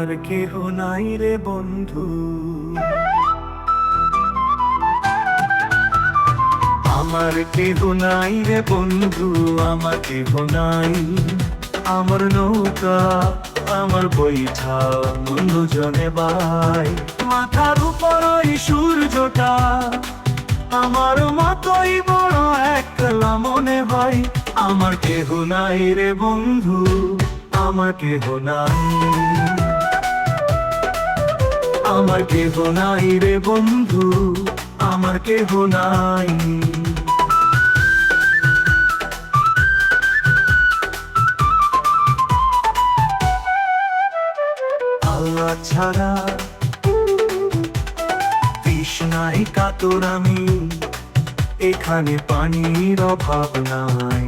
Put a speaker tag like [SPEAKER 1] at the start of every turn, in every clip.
[SPEAKER 1] আমার কেহ নাই রে বন্ধু, আমার কেহ নাই রে বন্ধু, আমার কেহ নাই। আমার নৌকা আমার বৈঠা দুজনে বাই, মাথার উপর ওই সূর্যটা আমার মতোই বড় একলা মনে হয়। আমার কেহ নাই রে বন্ধু, আমার কেহ নাই, আমার কেহ নাই রে বন্ধু, আমার কেহ নাই। আল্লাহ ছাড়া তৃষ্ণায় কাতর আমি, এখানে পানির অভাব নাই।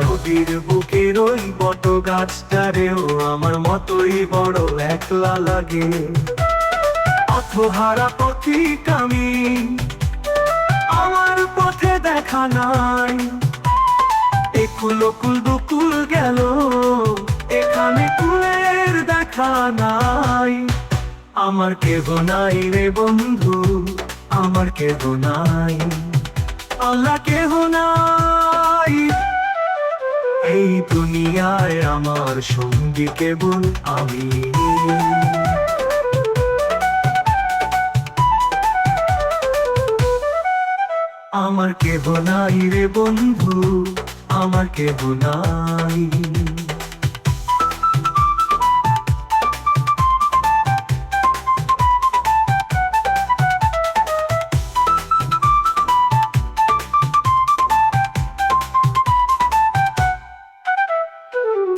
[SPEAKER 1] নদীর বুকের ওই বট গাছটারেও আমার মতোই বড় একলা লাগে। পথহারা পথিক আমি, আমার পথে দেখা নাই। একুল কুল দুকুল গেল, এখানে কুলের দেখা নাই। আমার কেহ নাই রে বন্ধু, আমার কেহ নাই, আল্লাহ কেহ নাই। এই দুনিয়ায় আমার সঙ্গী কেবল আমি। আমার কেহ নাই রে বন্ধু, আমার কেহ নাই।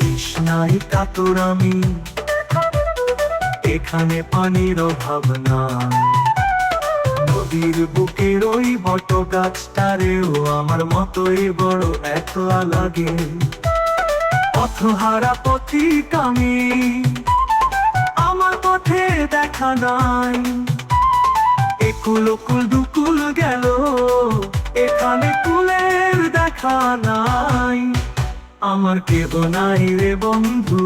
[SPEAKER 1] তৃষ্ণায় কাতর আমি, এখানে পানির অভাব নাই। নদীর বুকের ওই বট গাছটারেও আমার মতোই বড় একলা লাগে। পথহারা পথিক আমি, আমার পথে দেখা নাই। একুল কুল দুকুল গেল, এখানে কুলের দেখা নাই। আমার কেহ নাই রে বন্ধু,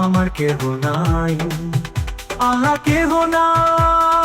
[SPEAKER 1] আমার কেহ নাই, আল্লাহ কেহ নাই।